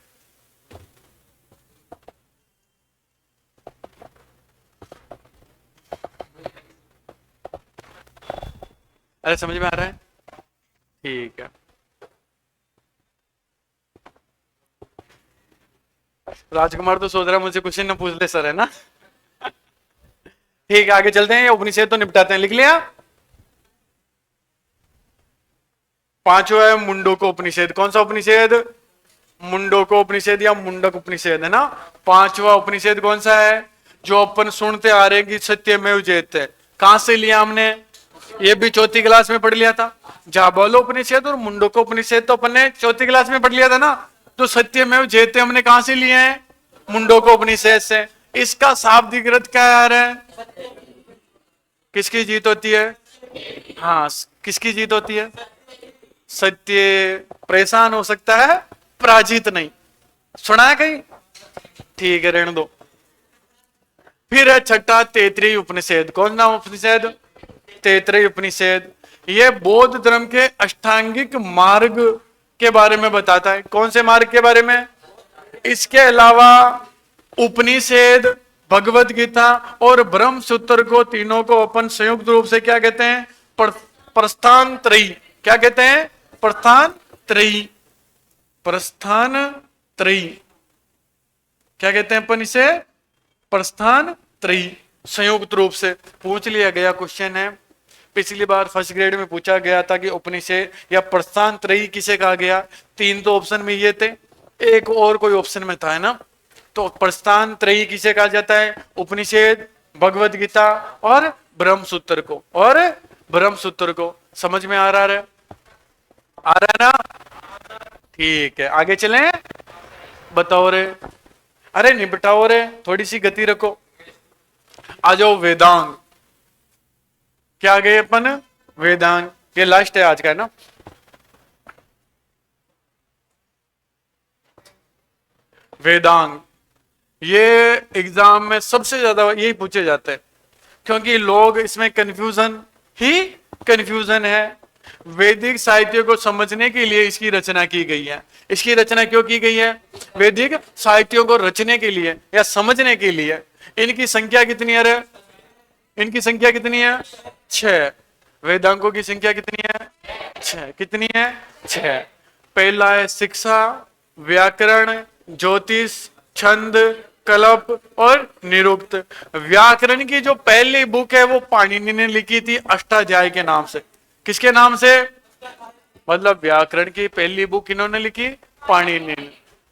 अरे समझ में आ रहा है? ठीक है। राजकुमार तो सोच रहा है मुझसे क्वेश्चन न पूछ ले सर, है ना। ठीक है, आगे चलते हैं। उपनिषद तो निपटाते हैं। लिख लिया? पांचवा है मुंडको उपनिषद। कौन सा उपनिषद? मुंडको उपनिषद या मुंडक उपनिषद, है ना। पांचवा उपनिषद कौन सा है? जो अपन सुनते आ रहे हैं कि सत्यमेव जयते। कहां से लिया हमने? ये भी चौथी क्लास में पढ़ लिया था। जाबालोपनिषद और मुंडको उपनिषद तो अपन ने चौथी क्लास में पढ़ लिया था ना। तो सत्यमेव जयते हमने कहां से लिए हैं? मुंडको उपनिषद से। इसका शाब्दिक अर्थ क्या आ रहा है? किसकी जीत होती है? हाँ, किसकी जीत होती है? सत्य परेशान हो सकता है, पराजित नहीं। सुना है कहीं? ठीक है, रहने दो। फिर है छठा तैत्तिरीय उपनिषद। कौन सा उपनिषद? तैत्तिरीय उपनिषद। यह बौद्ध धर्म के अष्टांगिक मार्ग के बारे में बताता है। कौन से मार्ग के बारे में? इसके अलावा उपनिषद, भगवत गीता और ब्रह्म सूत्र को तीनों को अपन संयुक्त रूप से क्या कहते हैं? प्रस्थान त्रयी। क्या कहते हैं? प्रस्थान त्रयी। प्रस्थान त्रयी क्या कहते हैं अपन इसे? प्रस्थान त्रयी। संयुक्त रूप से पूछ लिया गया क्वेश्चन है। पिछली बार फर्स्ट ग्रेड में पूछा गया था कि उपनिषद या प्रस्थान त्रयी किसे कहा गया? तीन तो ऑप्शन में ये थे, एक और कोई ऑप्शन में था, है ना। तो प्रस्थान त्रयी किसे कहा जाता है? उपनिषद, भगवत गीता और ब्रह्म सूत्र को। और ब्रह्म सूत्र को समझ में आ रहा है? आ रहा है ना? ठीक है, आगे चलें। बताओ रे। अरे निपटाओ रे, थोड़ी सी गति रखो। आ जाओ वेदांग। क्या गए अपन? वेदांग। ये लास्ट है आज का, है ना। वेदांग ये एग्जाम में सबसे ज्यादा यही पूछे जाते हैं, क्योंकि लोग इसमें कंफ्यूजन है। वैदिक साहित्य को समझने के लिए इसकी रचना की गई है। इसकी रचना क्यों की गई है? वैदिक साहित्यों को रचने के लिए या समझने के लिए। इनकी संख्या कितनी है? इनकी संख्या कितनी है? 6। वेदांगों की संख्या कितनी है? 6। कितनी है? 6। पहला है शिक्षा, व्याकरण, ज्योतिष, छंद, कल्प और निरुक्त। व्याकरण की जो पहली बुक है वो पाणिनि ने लिखी थी अष्टाध्यायी के नाम से। किसके नाम से? मतलब व्याकरण की पहली बुक इन्होंने लिखी पाणिनि ने।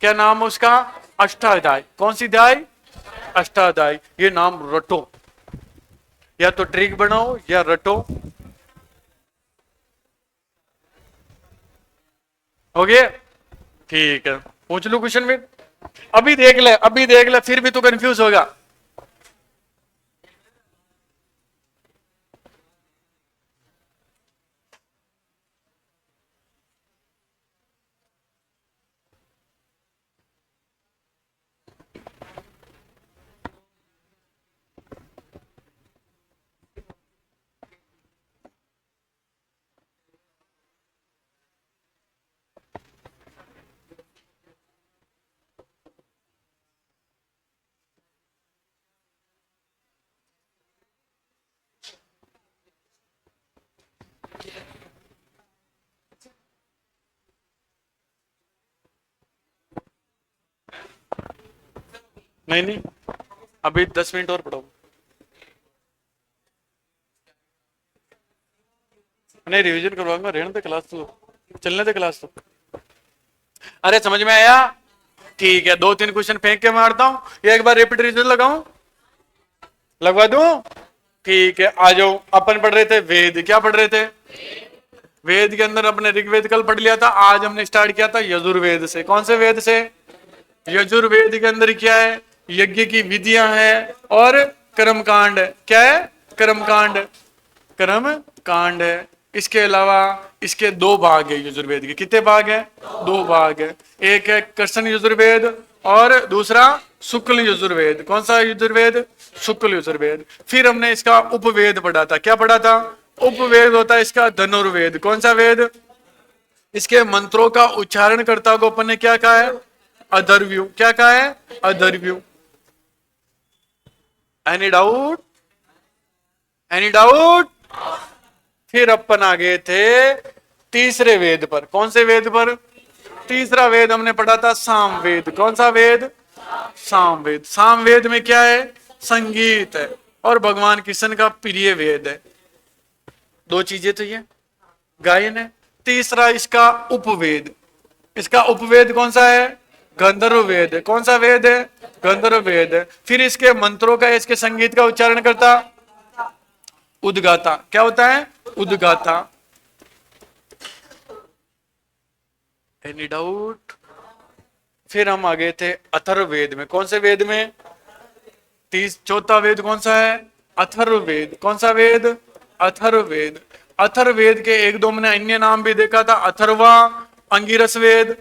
क्या नाम उसका? अष्टाध्यायी। कौन सी अध्याय? अष्टाध्यायी, ये नाम रटो, या तो ट्रिक बनाओ या रटो। हो गया? ठीक है, पूछ लो क्वेश्चन में। अभी देख ले, अभी देख ले, फिर भी तो कंफ्यूज होगा। नहीं नहीं, अभी 10 मिनट और पढ़ो। नहीं, रिवीजन करवाऊंगा, रहने दे क्लास तो, चलने दे क्लास तो। अरे समझ में आया? ठीक है, 2-3 क्वेश्चन फेंक के मारता हूं, एक बार रिपीट रिविजन लगाऊं, लगवा दूं? ठीक है, आ जाओ। अपन पढ़ रहे थे वेद, क्या पढ़ रहे थे? वेद के अंदर अपने ऋग्वेद कल पढ़ लिया था, आज हमने स्टार्ट किया था यजुर्वेद से। कौन से वेद से? यजुर्वेद के अंदर क्या है? यज्ञ की विधियां हैं और कर्मकांड। क्या है? कर्मकांड, कर्म कांड है। इसके अलावा इसके 2 भाग है यजुर्वेद के। कितने भाग है? 2 भाग है। एक है कृष्ण यजुर्वेद और दूसरा शुक्ल यजुर्वेद। कौन सा यजुर्वेद? शुक्ल यजुर्वेद। फिर हमने इसका उपवेद पढ़ा था। क्या पढ़ा था? उपवेद होता है इसका धनुर्वेद। कौन सा वेद? इसके मंत्रों का उच्चारण करता को अपन ने क्या कहा है? अधर्व्यू। क्या कहा है? अधर्व्यू। Any doubt? Any doubt? फिर अपन आ गए थे तीसरे वेद पर। कौन से वेद पर? तीसरा वेद हमने पढ़ा था सामवेद। कौन सा वेद? सामवेद। सामवेद में क्या है? संगीत है और भगवान कृष्ण का प्रिय वेद है। 2 चीजें तो ये गायन है। तीसरा इसका उपवेद। इसका उपवेद कौन सा है? गंधर्व वेद है। कौन सा वेद है? गंधर्व वेद है। फिर इसके मंत्रों का, इसके संगीत का उच्चारण करता उद्गाता। क्या होता है? उद्गाता। Any doubt? फिर हम आ गए थे अथर्ववेद में। कौन से वेद में? चौथा वेद कौन सा है? अथर्ववेद। कौन सा वेद? अथर्ववेद। अथर्ववेद के 1-2 मैंने अन्य नाम भी देखा था, अथर्वा, अंगिरस वेद।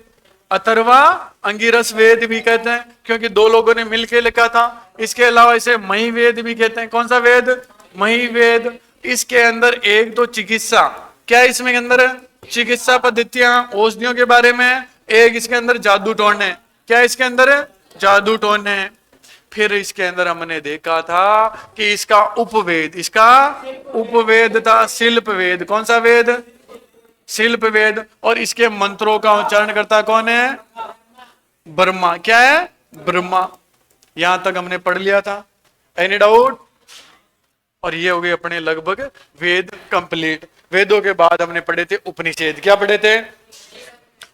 अथर्वा अंगिरस वेद भी कहते हैं क्योंकि 2 लोगों ने मिलकर लिखा था। इसके अलावा इसे मही वेद भी कहते हैं। कौन सा वेद? मही वेद। इसके अंदर 1-2 चिकित्सा, क्या है इसमें अंदर? चिकित्सा पद्धतियां, औषधियों के बारे में। एक इसके अंदर जादू टोने। क्या है इसके अंदर? जादू टोने। फिर इसके अंदर हमने देखा था कि इसका उपवेद, इसका उपवेद था शिल्प वेद। कौन सा वेद? शिल्प वेद। और इसके मंत्रों का उच्चारण करता कौन है? ब्रह्मा। क्या है? ब्रह्मा। यहां तक हमने पढ़ लिया था। Any doubt? और ये हो गए अपने लगभग वेद कंप्लीट। वेदों के बाद हमने पढ़े थे उपनिषद। क्या पढ़े थे?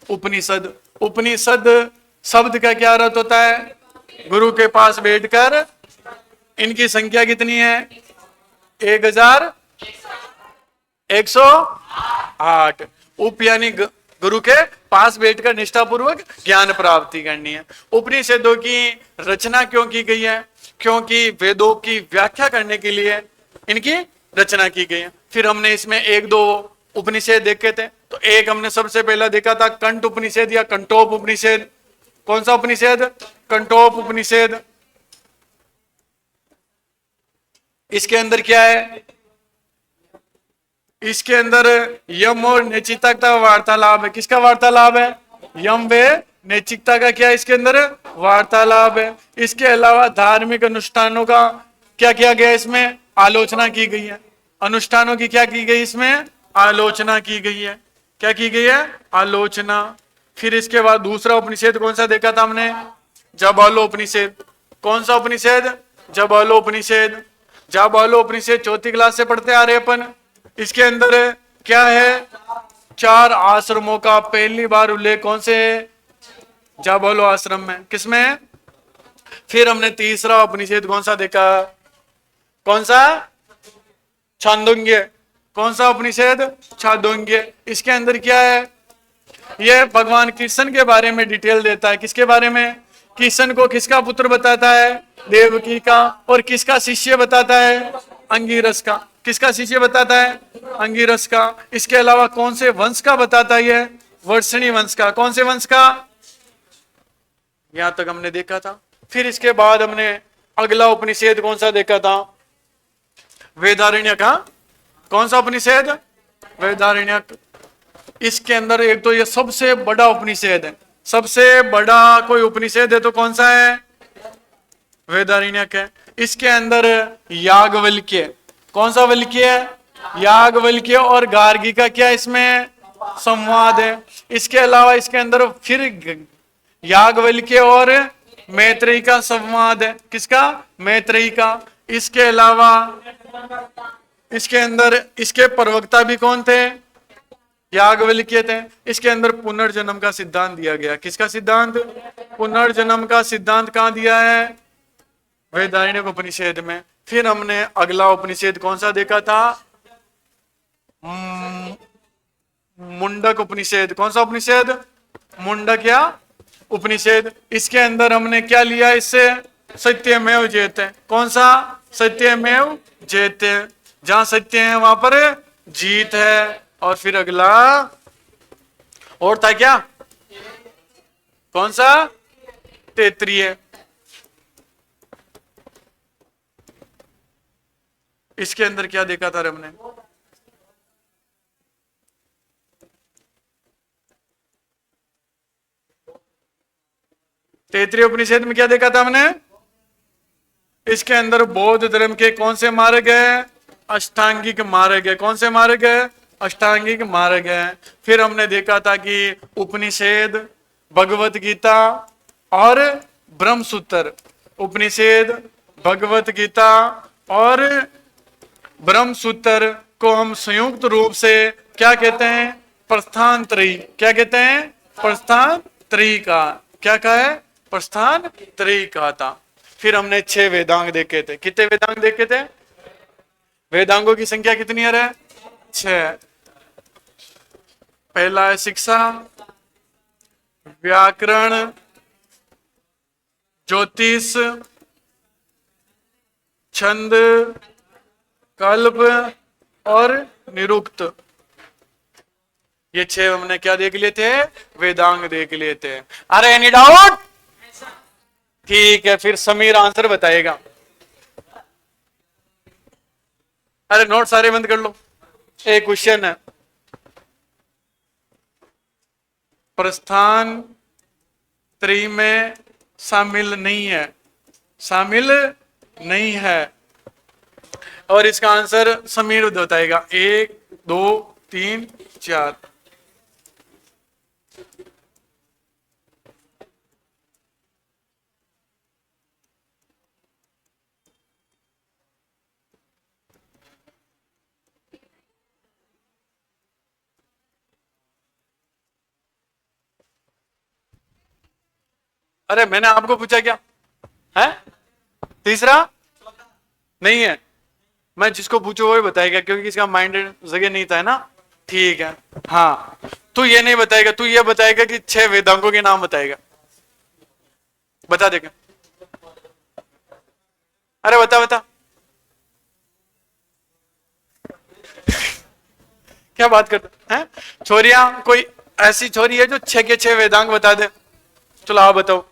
उपनिषद। उपनिषद शब्द का क्या अर्थ होता है? गुरु के पास बैठकर, इनकी संख्या कितनी है? 1108। उप यानी गुरु के पास बैठकर निष्ठापूर्वक ज्ञान प्राप्ति करनी है। उपनिषदों की रचना क्यों की गई है? क्योंकि वेदों की व्याख्या करने के लिए इनकी रचना की गई है। फिर हमने इसमें 1-2 उपनिषद देखे थे। तो एक हमने सबसे पहला देखा था कंठ उपनिषद या कंठोप उपनिषद। कौन सा उपनिषद? कंठोप उपनिषद। इसके अंदर क्या है? इसके अंदर यम और नैतिकता का वार्तालाप है। किसका वार्तालाप है? यम व नैतिकता का क्या है इसके अंदर? वार्तालाप है। इसके अलावा धार्मिक अनुष्ठानों का क्या किया गया? इसमें आलोचना की गई है। अनुष्ठानों की क्या की गई? इसमें आलोचना की गई है। क्या की गई है? आलोचना। फिर इसके बाद दूसरा उपनिषद कौन सा देखा था हमने? जाबालोपनिषद। कौन सा उपनिषद? जाबालोपनिषद। जाबालोपनिषद 4th क्लास से पढ़ते आ रहे अपन। इसके अंदर क्या है? 4 आश्रमों का पहली बार उल्लेख कौन से? जाबालो आश्रम में। किसमें? फिर हमने तीसरा उपनिषद कौन सा देखा? कौन सा? छांदोग्य। कौन सा उपनिषद? छांदोग्य। इसके अंदर क्या है? ये भगवान कृष्ण के बारे में डिटेल देता है। किसके बारे में? कृष्ण को किसका पुत्र बताता है? देवकी का। और किसका शिष्य बताता है? अंगिरस का। किसका शिष्य बताता है? अंगिरस का। इसके अलावा कौन से वंश का बताता है? ये वर्षणी वंश का। कौन से वंश का? यहां तक हमने देखा था। फिर इसके बाद हमने अगला उपनिषद कौन सा देखा था? वेदारण्यक का। कौन सा उपनिषद? वेदारण्यक। इसके अंदर एक तो ये सबसे बड़ा उपनिषद है। सबसे बड़ा कोई उपनिषद है तो कौन सा है? वेदारण्यक है। इसके अंदर याज्ञवल्क्य। कौन सा वल्क्य है? याज्ञवल्क्य और गार्गी का क्या इसमें संवाद है। इसके अलावा इसके अंदर फिर याज्ञवल्क्य और मैत्रेयी का संवाद है। किसका? मैत्रेयी का। इसके अलावा इसके अंदर इसके प्रवक्ता भी कौन थे? याज्ञवल्क्य थे। इसके अंदर पुनर्जन्म का सिद्धांत दिया गया। किसका सिद्धांत? पुनर्जन्म का सिद्धांत कहां दिया है? वेदारण्यक उपनिषद में। फिर हमने अगला उपनिषद कौन सा देखा था? मुंडक उपनिषद। कौन सा उपनिषद? मुंडक या उपनिषद। इसके अंदर हमने क्या लिया इससे? सत्यमेव जयते। कौन सा? सत्यमेव जयते। जहां सत्य है वहां पर जीत है। और फिर अगला और था क्या? कौन सा? तैत्तिरीय। इसके अंदर क्या देखा था हमने? तैत्तिरीय उपनिषद में क्या देखा था हमने? इसके अंदर बौद्ध धर्म के कौन से मार्ग है? अष्टांगिक मार्ग है। कौन से मार्ग है? अष्टांगिक मार्ग है। फिर हमने देखा था कि उपनिषद, भगवत गीता और ब्रह्मसूत्र। उपनिषद, भगवत गीता और ब्रह्मसूत्र को हम संयुक्त रूप से क्या कहते हैं? प्रस्थान त्रयी। क्या कहते हैं? प्रस्थान त्रयी का। क्या कहा है? प्रस्थान त्रयी कहा था। फिर हमने 6 वेदांग देखे थे। कितने वेदांग देखे थे? वेदांगों की संख्या कितनी है? 6। पहला है शिक्षा, व्याकरण, ज्योतिष, छंद, कल्प और निरुक्त। ये 6 हमने क्या देख लिए थे? वेदांग देख लिए थे। अरे एनी डाउट? ठीक है, फिर समीर आंसर बताएगा। अरे नोट सारे बंद कर लो। एक क्वेश्चन है, प्रस्थान त्रयी में शामिल नहीं है। शामिल नहीं है। और इसका आंसर समीर बताएगा। 1 2 3 4। अरे मैंने आपको पूछा क्या है? तीसरा नहीं है। मैं जिसको पूछू वही बताएगा, क्योंकि इसका माइंड जगह नहीं था, है ना? ठीक है। हाँ, तू ये नहीं बताएगा, तू ये बताएगा कि 6 वेदांगों के नाम बताएगा। बता देगा। अरे बता बता। क्या बात करते हैं? छोरियां, कोई ऐसी छोरी है जो 6 के 6 वेदांग बता दे? चलो आप बताओ।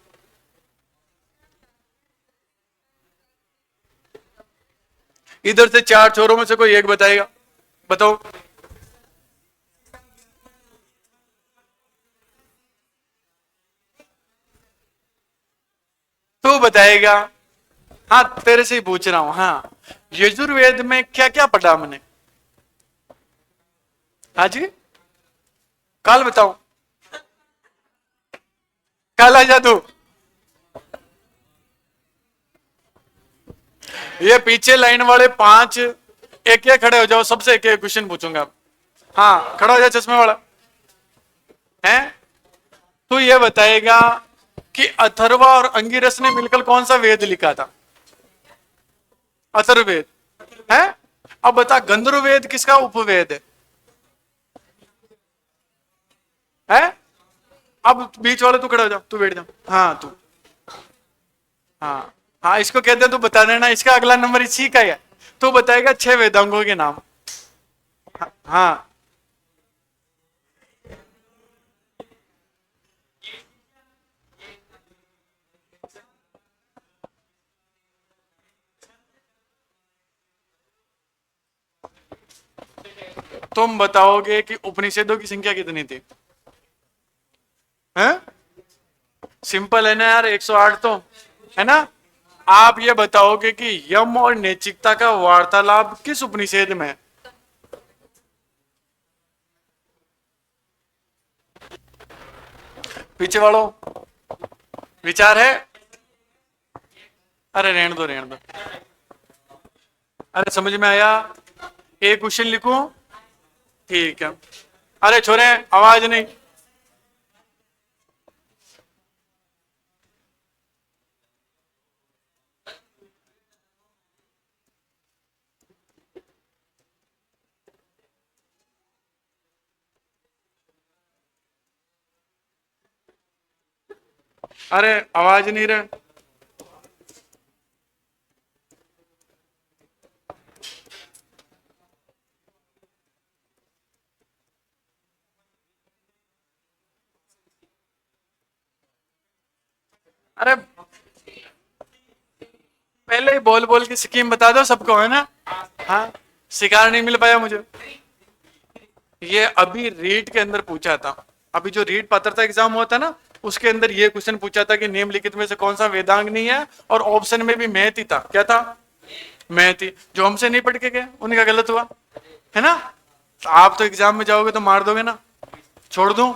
इधर से 4 छोरों में से कोई एक बताएगा। बताओ। तू बताएगा। हाँ, तेरे से ही पूछ रहा हूं। हाँ, यजुर्वेद में क्या क्या पढ़ा हमने? हाँ जी, कल बताओ। कल आ जा तू। ये पीछे लाइन वाले 5 एक एक खड़े हो जाओ, सबसे एक एक क्वेश्चन पूछूंगा। हाँ, खड़ा हो जा चश्मे वाला। है तू ये बताएगा कि अथर्वा और अंगिरस ने मिलकर कौन सा वेद लिखा था? अथर्ववेद है। अब बता, गंधर्ववेद किसका उपवेद है? अब बीच वाले तू खड़ा हो जा, तू बैठ जा। हाँ तू, हाँ हाँ, इसको कहते हैं, तू बता देना, इसका अगला नंबर इसी का ही है। तू बताएगा 6 वेदांगों के नाम। हाँ तुम बताओगे कि उपनिषदों की संख्या कितनी थी? हैं? सिंपल है ना यार, 108 तो है ना। आप ये बताओगे कि यम और नैतिकता का वार्तालाप किस उपनिषद में है? पीछे वालों, विचार है? अरे रहने दो, रहने दो। अरे समझ में आया? एक क्वेश्चन लिखूं? ठीक है। अरे छोरे, आवाज नहीं। अरे आवाज नहीं रहे। अरे पहले ही बोल बोल की स्कीम बता दो सबको, है ना। हाँ, शिकार नहीं मिल पाया मुझे। ये अभी रीट के अंदर पूछा था, अभी जो रीट पात्रता एग्जाम होता है ना, उसके अंदर ये क्वेश्चन पूछा था कि निम्नलिखित में से कौन सा वेदांग नहीं है, और ऑप्शन में भी मैथ ही था। क्या था? मैथ ही। जो हमसे नहीं पढ़ के गए उनका गलत हुआ, है ना। तो आप तो एग्जाम में जाओगे तो मार दोगे ना, छोड़ दूं?